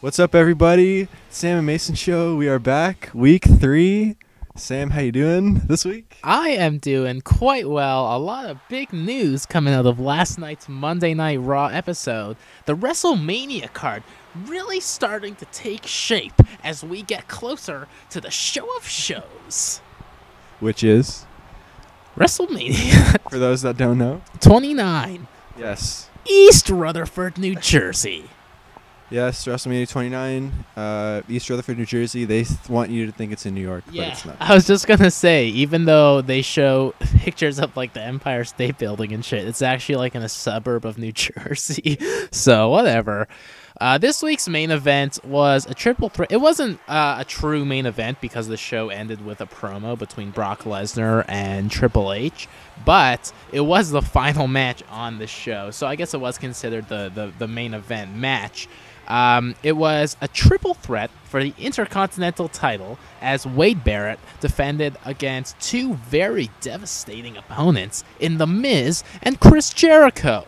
What's up, everybody? Sam and Mason Show. We are back, week 3. Sam, how you doing this week? I am doing quite well. A lot of big news coming out of last night's Monday Night Raw episode. The WrestleMania card really starting to take shape as we get closer to the show of shows. Which is? WrestleMania. For those that don't know. 29. Yes. East Rutherford, New Jersey. Yes, WrestleMania 29, East Rutherford, New Jersey. They want you to think it's in New York, but it's not. I was just going to say, even though they show pictures of like the Empire State Building and shit, it's actually like in a suburb of New Jersey. So, whatever. This week's main event was a triple threat. It wasn't a true main event because the show ended with a promo between Brock Lesnar and Triple H, but it was the final match on the show, so I guess it was considered the main event match. It was a triple threat for the Intercontinental title as Wade Barrett defended against two very devastating opponents in The Miz and Chris Jericho.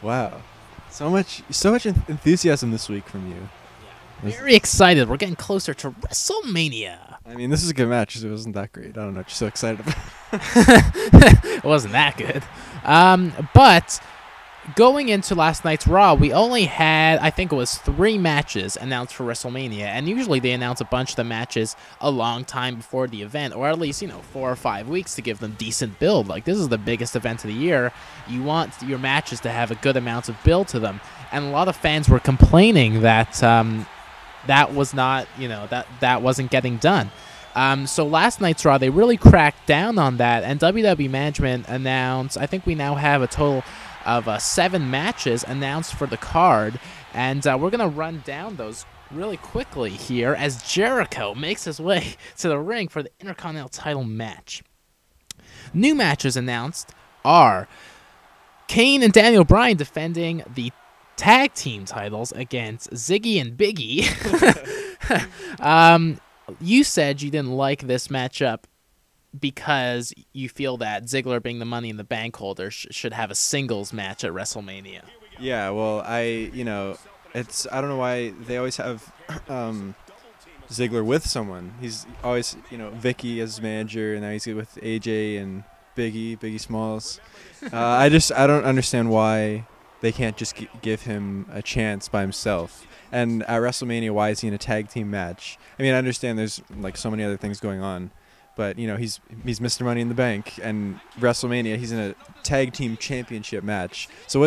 Wow. So much enthusiasm this week from you. Very excited. We're getting closer to WrestleMania. I mean, this is a good match. It wasn't that great. I don't know what you're so excited about. It wasn't that good. But going into last night's Raw, we only had, I think it was 3 matches announced for WrestleMania, and usually they announce a bunch of the matches a long time before the event, or at least, 4 or 5 weeks to give them decent build. Like, this is the biggest event of the year. You want your matches to have a good amount of build to them, and a lot of fans were complaining that that was not, that wasn't getting done. So last night's Raw, they really cracked down on that, and WWE management announced, I think we now have a total of 7 matches announced for the card, and we're going to run down those really quickly here as Jericho makes his way to the ring for the Intercontinental title match. New matches announced are Kane and Daniel Bryan defending the tag team titles against Ziggy and Biggie. You said you didn't like this matchup because you feel that Ziggler, being the Money in the Bank holder, should have a singles match at WrestleMania. Yeah, well, I don't know why they always have Ziggler with someone. He's always, Vicky as his manager, and now he's with AJ and Biggie Smalls. I don't understand why they can't just give him a chance by himself. And at WrestleMania, why is he in a tag team match? I mean, I understand there's like so many other things going on. But, he's Mr. Money in the Bank, and WrestleMania, he's in a tag team championship match. So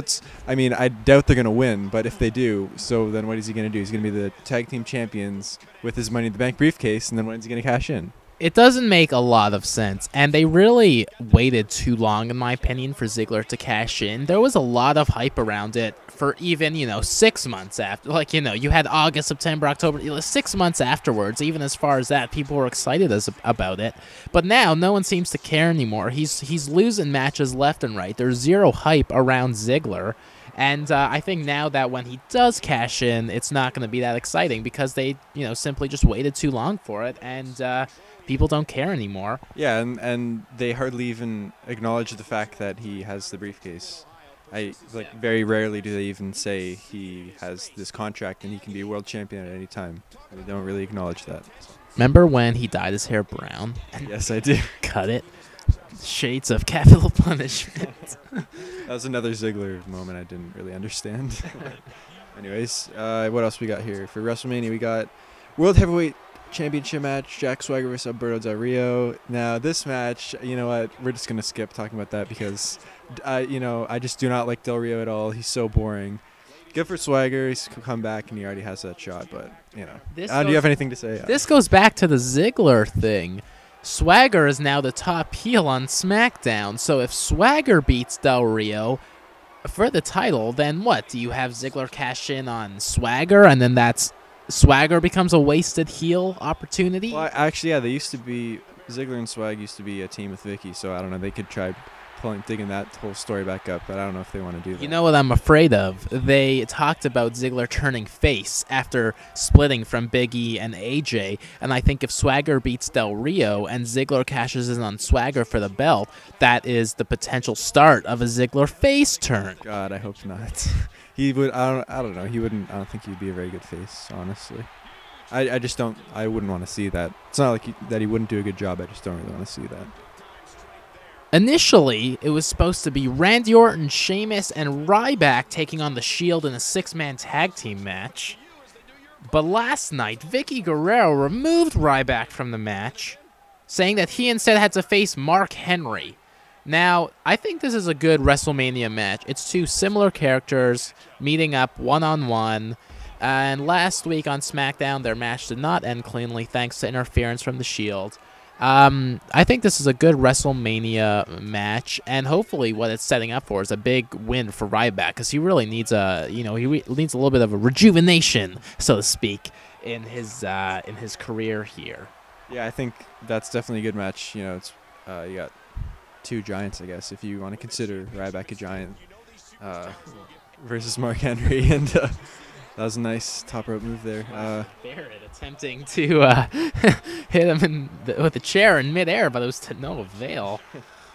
I doubt they're going to win, but if they do, so then what is he going to do? He's going to be the tag team champions with his Money in the Bank briefcase, and then when is he going to cash in? It doesn't make a lot of sense, and they really waited too long, in my opinion, for Ziggler to cash in. There was a lot of hype around it for even, 6 months after. Like, you had August, September, October, 6 months afterwards. Even as far as that, people were excited about it. But now, no one seems to care anymore. He's losing matches left and right. There's zero hype around Ziggler. And I think now that when he does cash in, it's not going to be that exciting because they, simply just waited too long for it. And people don't care anymore. Yeah, and they hardly even acknowledge the fact that he has the briefcase. Very rarely do they even say he has this contract and he can be a world champion at any time. They don't really acknowledge that. Remember when he dyed his hair brown? Yes, I do. Cut it. Shades of capital punishment. That was another Ziggler moment I didn't really understand. Anyways, what else we got here? For WrestleMania, we got World Heavyweight Championship match, Jack Swagger versus Alberto Del Rio. Now, this match, you know what? We're just going to skip talking about that because, I just do not like Del Rio at all. He's so boring. Good for Swagger. He's come back and he already has that shot, but, do you have anything to say? This goes back to the Ziggler thing. Swagger is now the top heel on SmackDown, so if Swagger beats Del Rio for the title, then what? Do you have Ziggler cash in on Swagger, and then Swagger becomes a wasted heel opportunity? Well, actually, yeah, Ziggler and Swag used to be a team with Vicky, so I don't know, they could try digging that whole story back up, but I don't know if they want to do that. You know what I'm afraid of? They talked about Ziggler turning face after splitting from Big E and AJ, and I think if Swagger beats Del Rio and Ziggler cashes in on Swagger for the belt, that is the potential start of a Ziggler face turn. God, I hope not. he would. I don't know. He wouldn't. I don't think he'd be a very good face, honestly. I just don't. I wouldn't want to see that. It's not like that he wouldn't do a good job. I just don't really want to see that. Initially, it was supposed to be Randy Orton, Sheamus, and Ryback taking on the Shield in a 6-man tag team match. But last night, Vicky Guerrero removed Ryback from the match, saying that he instead had to face Mark Henry. Now, I think this is a good WrestleMania match. It's two similar characters meeting up one-on-one. And last week on SmackDown, their match did not end cleanly thanks to interference from the Shield. I think this is a good WrestleMania match, and hopefully what it's setting up for is a big win for Ryback, because he really needs needs a little bit of a rejuvenation, so to speak, in his career here. Yeah, I think that's definitely a good match. You know, it's you got two giants, I guess, if you want to consider Ryback a giant, versus Mark Henry, and that was a nice top rope move there. Barrett attempting to hit him with a chair in midair, but it was to no avail.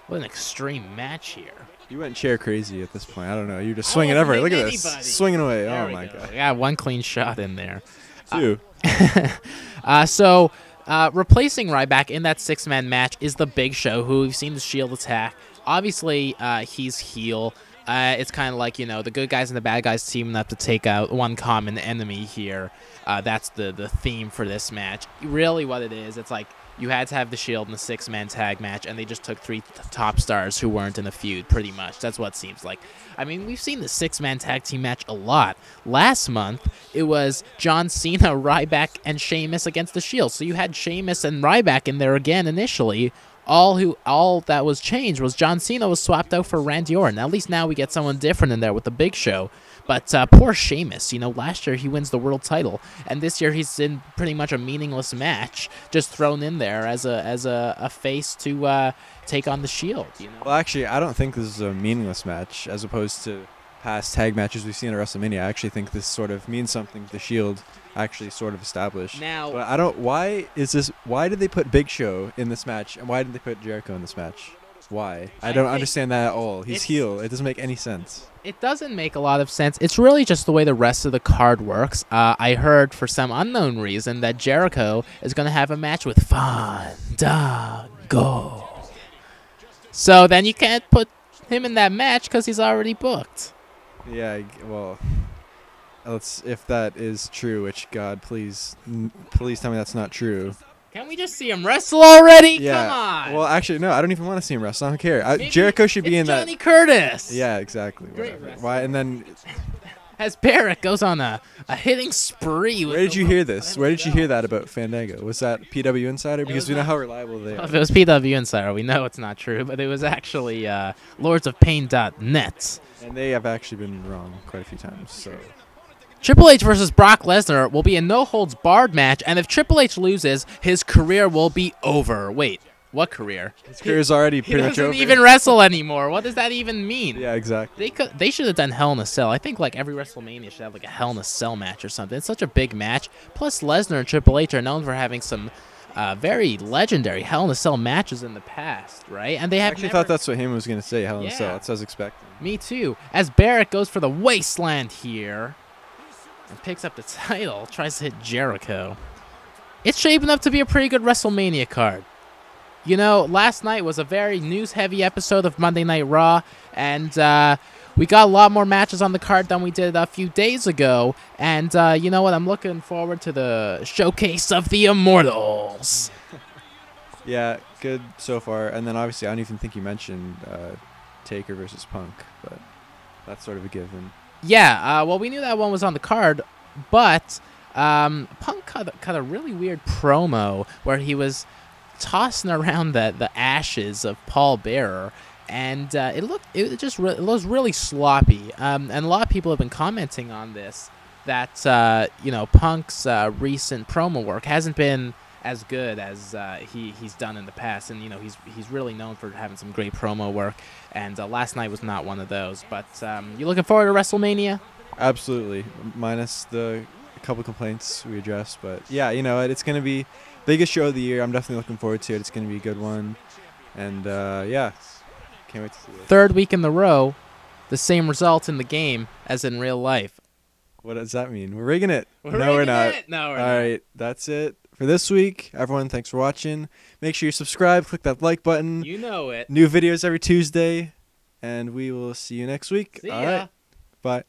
What an extreme match here. You went chair crazy at this point. I don't know. You're just swinging everywhere. Look at this. Swinging away. There oh, my God. Yeah, one clean shot in there. Two. So replacing Ryback in that 6-man match is the Big Show, who we've seen the Shield attack. Obviously, he's heel. It's kind of like, the good guys and the bad guys teaming up to take out one common enemy here. That's the theme for this match. Really what it is, it's like you had to have the Shield in the 6-man tag match, and they just took 3 top stars who weren't in a feud, pretty much. That's what it seems like. I mean, we've seen the 6-man tag team match a lot. Last month, it was John Cena, Ryback, and Sheamus against the Shield. So you had Sheamus and Ryback in there again initially. All that was changed was John Cena was swapped out for Randy Orton. At least now we get someone different in there with the Big Show. But poor Sheamus, last year he wins the world title, and this year he's in pretty much a meaningless match, just thrown in there as a face to take on the Shield. Well, actually, I don't think this is a meaningless match as opposed to past tag matches we've seen at WrestleMania. I actually think this sort of means something. The Shield actually sort of established. Now, but I don't. Why did they put Big Show in this match, and why did they put Jericho in this match? Why? I don't understand that at all. He's heel. It doesn't make any sense. It doesn't make a lot of sense. It's really just the way the rest of the card works. I heard for some unknown reason that Jericho is going to have a match with Fandango. So then you can't put him in that match because he's already booked. Yeah, well, if that is true, which God, please tell me that's not true. Can we just see him wrestle already? Yeah. Come on. Well, actually, no, I don't even want to see him wrestle. I don't care. Jericho should be in that. Johnny Curtis. Yeah, exactly. Great Whatever. Why? And then as Barrett goes on a hitting spree. Where did you hear this? Where did you hear that about Fandango? Was that PW Insider? Because we know how reliable they are. If it was PW Insider, we know it's not true, but it was actually lordsofpain.net. And they have actually been wrong quite a few times. So Triple H versus Brock Lesnar will be a no-holds-barred match, and if Triple H loses, his career will be over. Wait, what career? His career is already pretty much over. He doesn't even wrestle anymore. What does that even mean? Yeah, exactly. They should have done Hell in a Cell. I think like every WrestleMania should have like a Hell in a Cell match or something. It's such a big match. Plus, Lesnar and Triple H are known for having some very legendary Hell in a Cell matches in the past, right? And they have. I actually thought that's what Heyman was going to say. Hell in a Cell. That's what I was expecting. Me too. As Barrett goes for the wasteland here. And picks up the title, tries to hit Jericho. It's shaping up to be a pretty good WrestleMania card. Last night was a very news-heavy episode of Monday Night Raw, and we got a lot more matches on the card than we did a few days ago. And you know what? I'm looking forward to the showcase of the Immortals. Yeah, good so far. And then obviously, I don't even think you mentioned Taker versus Punk, but that's sort of a given. Yeah, well, we knew that one was on the card, but Punk cut a really weird promo where he was tossing around the ashes of Paul Bearer, and it was really sloppy. And a lot of people have been commenting on this that Punk's recent promo work hasn't been as good as he's done in the past, and he's really known for having some great promo work, and last night was not one of those. But you looking forward to WrestleMania? Absolutely, minus the couple complaints we addressed, but yeah, it's going to be biggest show of the year. I'm definitely looking forward to it. It's going to be a good one, and yeah, can't wait to see it. Third week in the row, the same result in the game as in real life. What does that mean? We're rigging it. We're No, we're rigging not. it. No, we're All not. right, that's it for this week. Everyone, thanks for watching. Make sure you subscribe. Click that like button. You know it. New videos every Tuesday, and we will see you next week. See All ya. right. Bye.